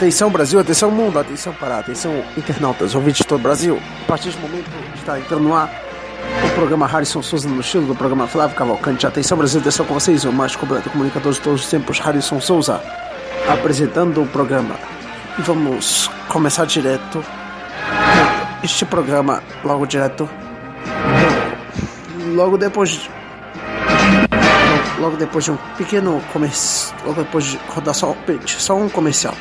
Atenção Brasil, atenção mundo, atenção Pará, atenção internautas, ouvintes de todo o Brasil. A partir deste momento está entrando no ar o programa Harrison Souza no estilo do programa Flávio Cavalcante. Atenção Brasil, atenção com vocês, o mais completo comunicador de todos os tempos, Harrison Souza, apresentando o programa. E vamos começar direto este programa, logo direto, logo depois de um pequeno comercial, logo depois de rodar só um comercial.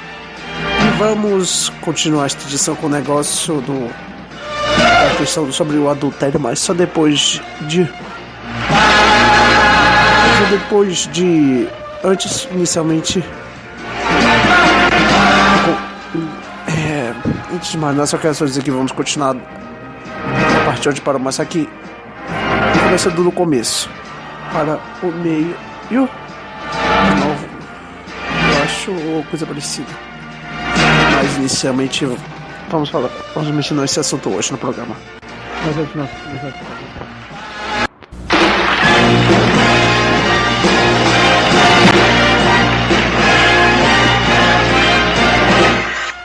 E vamos continuar esta edição com o negócio da questão sobre o adultério, mas só depois de antes, inicialmente, antes de mais nada, só quero dizer que vamos continuar a partir onde paramos aqui, começando do começo para o meio e o novo, eu acho, ou coisa parecida. Mas inicialmente vamos mencionar esse assunto hoje no programa.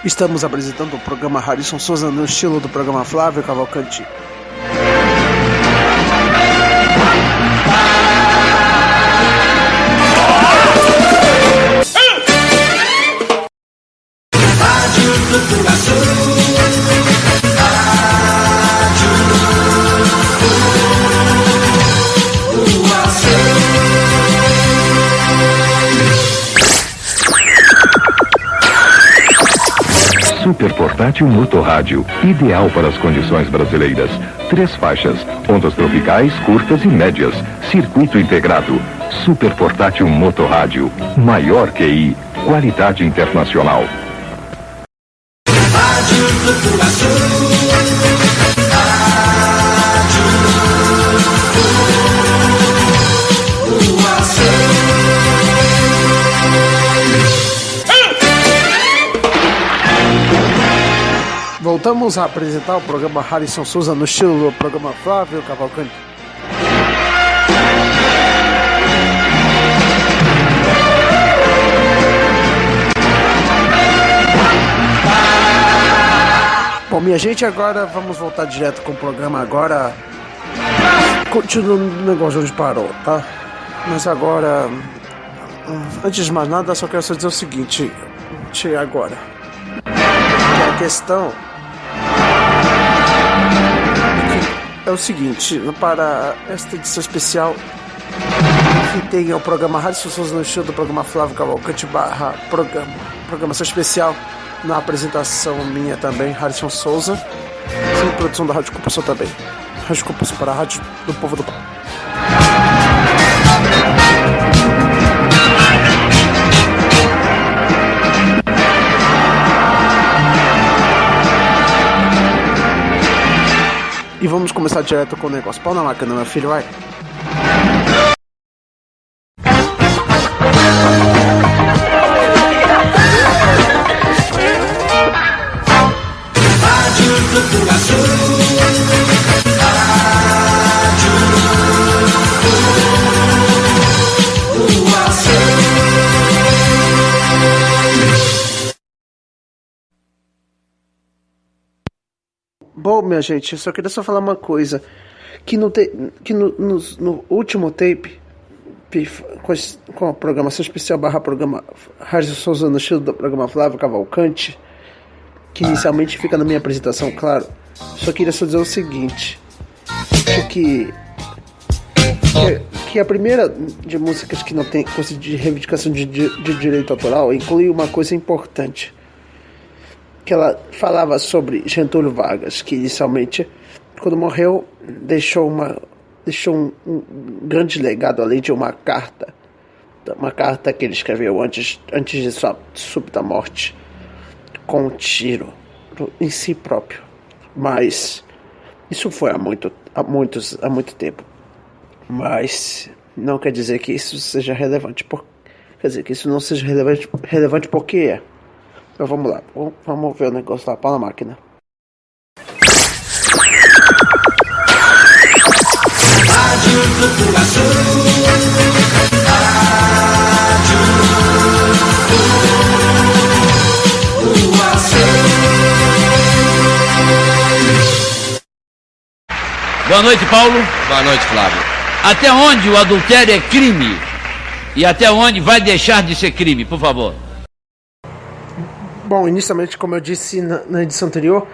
Estamos apresentando o programa Harrison Souza no estilo do programa Flávio Cavalcante. Super portátil motorrádio, ideal para as condições brasileiras. 3 faixas, ondas tropicais, curtas e médias. Circuito integrado. Super portátil motorrádio. Maior QI. Qualidade internacional. Voltamos a apresentar o programa Harrison Souza no estilo do programa Flávio Cavalcante. Bom, minha gente, agora vamos voltar direto com o programa. Agora, continuando o negócio onde parou, tá? Mas agora, antes de mais nada, só quero dizer o seguinte, agora. A questão é o seguinte, para esta edição especial que tem o programa Harrison Souza no estilo do programa Flávio Cavalcante programação especial na apresentação minha também, Harrison Souza, sem produção da Rádio Compulsão também, Rádio Compulsão para a Rádio do Povo do Pau. E vamos começar direto com o negócio. Pau na máquina, meu filho, vai. Bom, minha gente, eu só queria falar uma coisa, que no último tape, com a programação especial programa Harrison Souza no estilo do programa Flávio Cavalcante, que inicialmente fica na minha apresentação, claro, só queria dizer o seguinte, que a primeira de músicas que não tem coisa de reivindicação de direito autoral inclui uma coisa importante, que ela falava sobre Getúlio Vargas, que inicialmente, quando morreu, deixou um grande legado, além de uma carta que ele escreveu antes de sua súbita morte, com um tiro em si próprio. Mas isso foi há muito tempo. Mas não quer dizer que isso seja relevante, que isso não seja relevante porque é. Então vamos lá, vamos ver o negócio lá, pau na máquina. Boa noite, Paulo. Boa noite, Flávio. Até onde o adultério é crime? E até onde vai deixar de ser crime, por favor? Bom, inicialmente, como eu disse na edição anterior,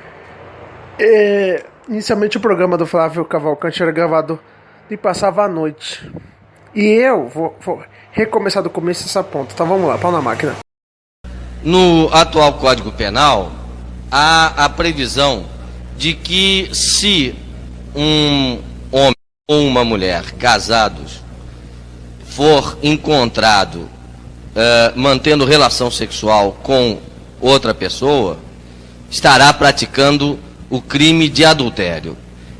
inicialmente o programa do Flávio Cavalcante era gravado e passava à noite. E eu vou recomeçar do começo essa ponta. Então vamos lá, pau na máquina. No atual Código Penal, há a previsão de que se um homem ou uma mulher casados for encontrado mantendo relação sexual com outra pessoa, estará praticando o crime de adultério.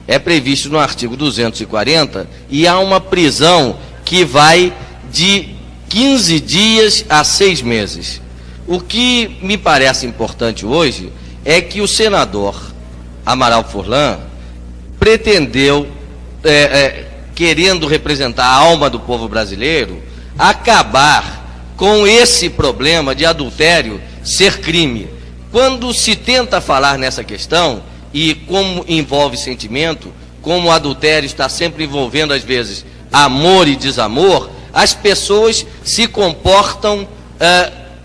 É previsto no artigo 240 e há uma prisão que vai de 15 dias a 6 meses. O que me parece importante hoje é que o senador Amaral Furlan pretendeu, querendo representar a alma do povo brasileiro, acabar com esse problema de adultério ser crime. Quando se tenta falar nessa questão, e como envolve sentimento, como o adultério está sempre envolvendo, às vezes, amor e desamor, as pessoas se comportam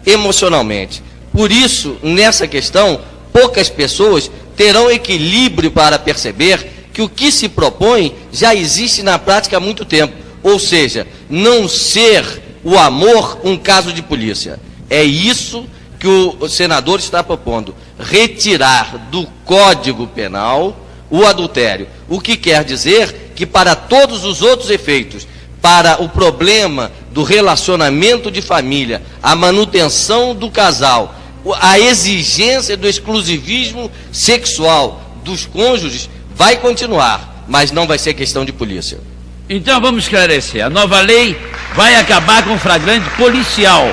emocionalmente. Por isso, nessa questão, poucas pessoas terão equilíbrio para perceber que o que se propõe já existe na prática há muito tempo. Ou seja, não ser o amor um caso de polícia. É isso que o senador está propondo, retirar do Código Penal o adultério. O que quer dizer que para todos os outros efeitos, para o problema do relacionamento de família, a manutenção do casal, a exigência do exclusivismo sexual dos cônjuges vai continuar, mas não vai ser questão de polícia. Então vamos esclarecer. A nova lei vai acabar com o flagrante policial,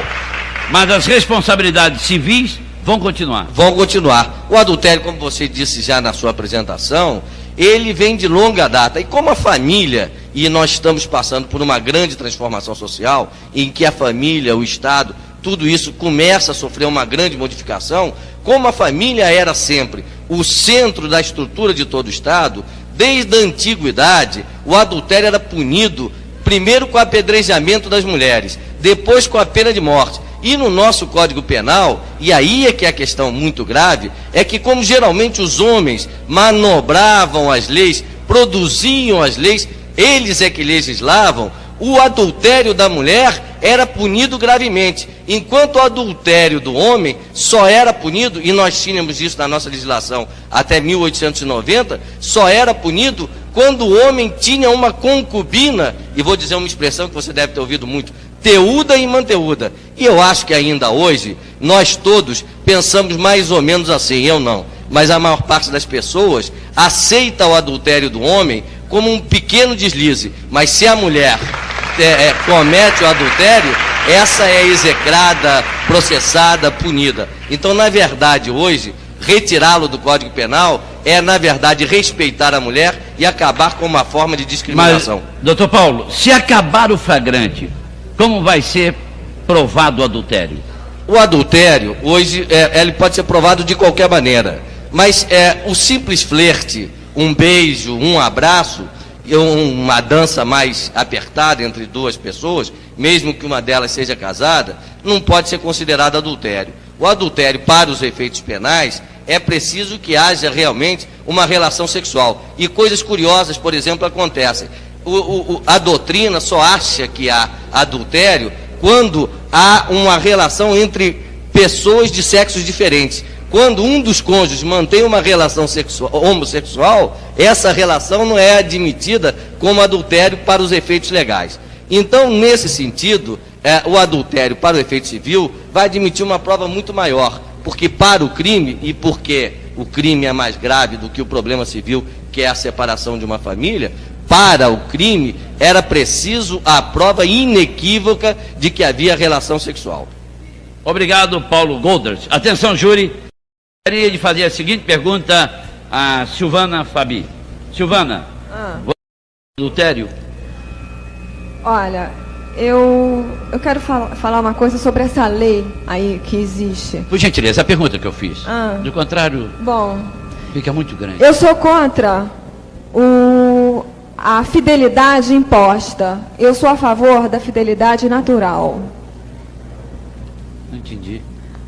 mas as responsabilidades civis vão continuar. Vão continuar. O adultério, como você disse já na sua apresentação, ele vem de longa data. E como a família, e nós estamos passando por uma grande transformação social, em que a família, o Estado, tudo isso começa a sofrer uma grande modificação, como a família era sempre o centro da estrutura de todo o Estado, desde a antiguidade, o adultério era punido primeiro com o apedrejamento das mulheres, depois com a pena de morte. E no nosso Código Penal, e aí é que é a questão muito grave, é que como geralmente os homens manobravam as leis, produziam as leis, eles é que legislavam, o adultério da mulher era punido gravemente, enquanto o adultério do homem só era punido, e nós tínhamos isso na nossa legislação até 1890, só era punido quando o homem tinha uma concubina, e vou dizer uma expressão que você deve ter ouvido muito, teuda e manteúda. E eu acho que ainda hoje, nós todos pensamos mais ou menos assim, eu não, mas a maior parte das pessoas aceita o adultério do homem como um pequeno deslize, mas se a mulher comete o adultério, essa é execrada, processada, punida. Então, na verdade, hoje, retirá-lo do Código Penal é, na verdade, respeitar a mulher e acabar com uma forma de discriminação. Mas, doutor Paulo, se acabar o flagrante, como vai ser provado o adultério? O adultério, hoje, ele pode ser provado de qualquer maneira, mas o simples flerte, um beijo, um abraço, uma dança mais apertada entre duas pessoas, mesmo que uma delas seja casada, não pode ser considerado adultério. O adultério, para os efeitos penais, é preciso que haja realmente uma relação sexual. E coisas curiosas, por exemplo, acontecem. A doutrina só acha que há adultério quando há uma relação entre pessoas de sexos diferentes. Quando um dos cônjuges mantém uma relação homossexual, essa relação não é admitida como adultério para os efeitos legais. Então, nesse sentido, o adultério para o efeito civil vai admitir uma prova muito maior, porque para o crime, e porque o crime é mais grave do que o problema civil, que é a separação de uma família, para o crime era preciso a prova inequívoca de que havia relação sexual. Obrigado, Paulo Goldert. Atenção, júri. Gostaria de fazer a seguinte pergunta a Silvana Fabi. Silvana, você é adultério? Olha, eu quero falar uma coisa sobre essa lei aí que existe. Por gentileza, a pergunta que eu fiz. Do contrário, bom, fica muito grande. Eu sou contra o a fidelidade imposta. Eu sou a favor da fidelidade natural. Não entendi.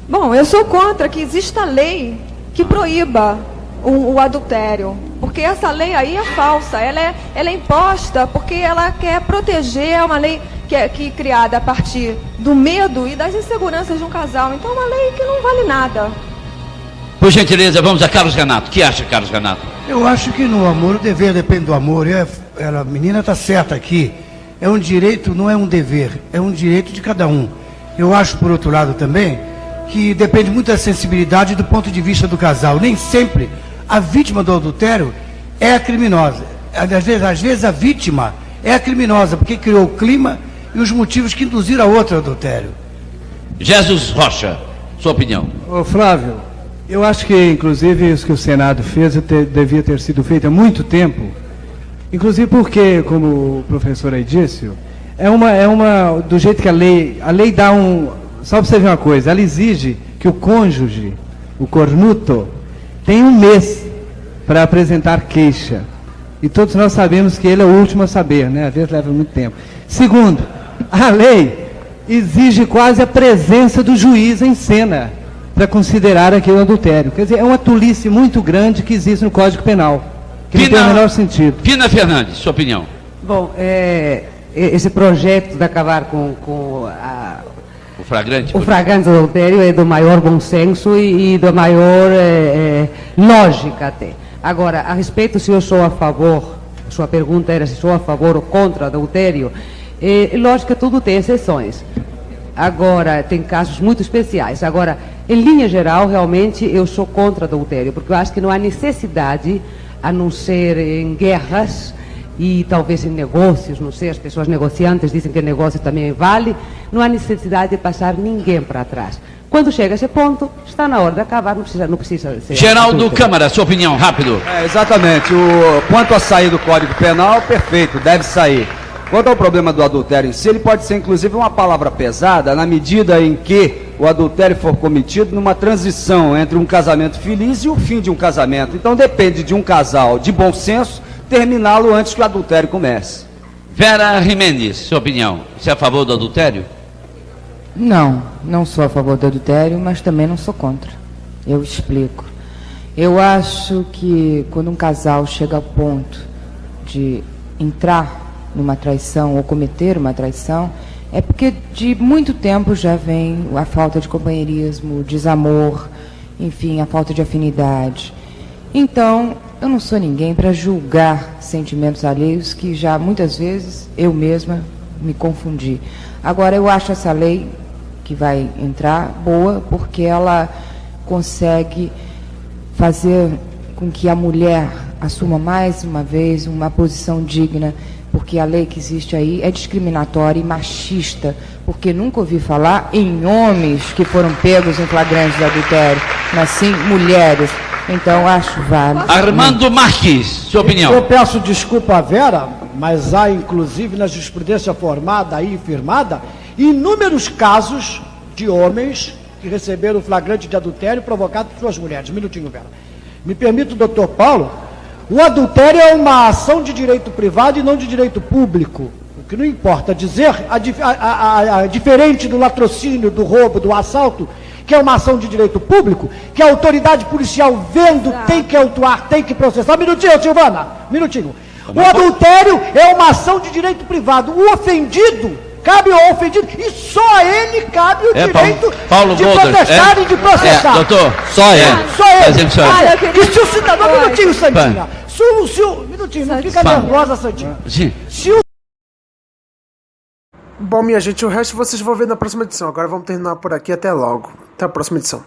Bom, eu sou contra que exista lei que proíba o adultério. Porque essa lei aí é falsa. Ela é imposta porque ela quer proteger. É uma lei que é criada a partir do medo e das inseguranças de um casal. Então é uma lei que não vale nada. Por gentileza, vamos a Carlos Ganato. O que acha, Carlos Ganato? Eu acho que no amor o dever depende do amor. A menina está certa aqui. É um direito, não é um dever. É um direito de cada um. Eu acho, por outro lado, também, que depende muito da sensibilidade do ponto de vista do casal. Nem sempre a vítima do adultério é a criminosa. Às vezes a vítima é a criminosa, porque criou o clima e os motivos que induziram a outro adultério. Jesus Rocha, sua opinião. Ô Flávio, eu acho que inclusive isso que o Senado fez devia ter sido feito há muito tempo. Inclusive porque, como o professor aí disse, do jeito que a lei dá só para você ver uma coisa, ela exige que o cônjuge, o cornuto, tenha 1 mês para apresentar queixa. E todos nós sabemos que ele é o último a saber, né? Às vezes leva muito tempo. Segundo, a lei exige quase a presença do juiz em cena para considerar aquele adultério. Quer dizer, é uma tolice muito grande que existe no Código Penal, que não tem o menor sentido. Pina Fernandes, sua opinião. Bom, esse projeto de acabar com O flagrante? o flagrante adultério é do maior bom senso e da maior lógica até. Agora, a respeito se eu sou a favor, sua pergunta era se sou a favor ou contra o adultério, lógico que tudo tem exceções. Agora, tem casos muito especiais. Agora, em linha geral, realmente eu sou contra o adultério, porque eu acho que não há necessidade, a não ser em guerras e talvez em negócios, não sei, as pessoas negociantes dizem que negócio também vale, não há necessidade de passar ninguém para trás. Quando chega a esse ponto, está na hora de acabar, não precisa ser... Geraldo Câmara, sua opinião, rápido. Exatamente. Quanto a sair do Código Penal, perfeito, deve sair. Quanto ao problema do adultério em si, ele pode ser inclusive uma palavra pesada na medida em que o adultério for cometido numa transição entre um casamento feliz e o fim de um casamento. Então depende de um casal de bom senso terminá-lo antes que o adultério comece. Vera Jimenez, sua opinião. Você é a favor do adultério? Não sou a favor do adultério, mas também não sou contra. Eu explico. Eu acho que quando um casal chega ao ponto de entrar numa traição ou cometer uma traição, é porque de muito tempo já vem a falta de companheirismo, o desamor, enfim, a falta de afinidade. Então, eu não sou ninguém para julgar sentimentos alheios que já muitas vezes eu mesma me confundi. Agora, eu acho essa lei que vai entrar boa porque ela consegue fazer com que a mulher assuma mais uma vez uma posição digna, porque a lei que existe aí é discriminatória e machista, porque nunca ouvi falar em homens que foram pegos em flagrante de adultério, mas sim mulheres. Então, acho válido. Armando Marques, sua opinião. Eu peço desculpa à Vera, mas há, inclusive, na jurisprudência formada e firmada, inúmeros casos de homens que receberam flagrante de adultério provocado por suas mulheres. Um minutinho, Vera. Me permite, doutor Paulo, o adultério é uma ação de direito privado e não de direito público. O que não importa dizer, diferente do latrocínio, do roubo, do assalto, que é uma ação de direito público, que a autoridade policial vendo tem que autuar, tem que processar. Minutinho, Silvana, minutinho. O adultério é uma ação de direito privado. O ofendido, cabe ao ofendido, e só a ele cabe o direito Paulo de Golders, protestar e de processar. Doutor, só ele. Só ele. Fazendo E se o cidadão, minutinho, Santinha. Minutinho, não fica nervosa, Santinha. Sim. Se o... Bom, minha gente, o resto vocês vão ver na próxima edição. Agora vamos terminar por aqui. Até logo. Até a próxima edição.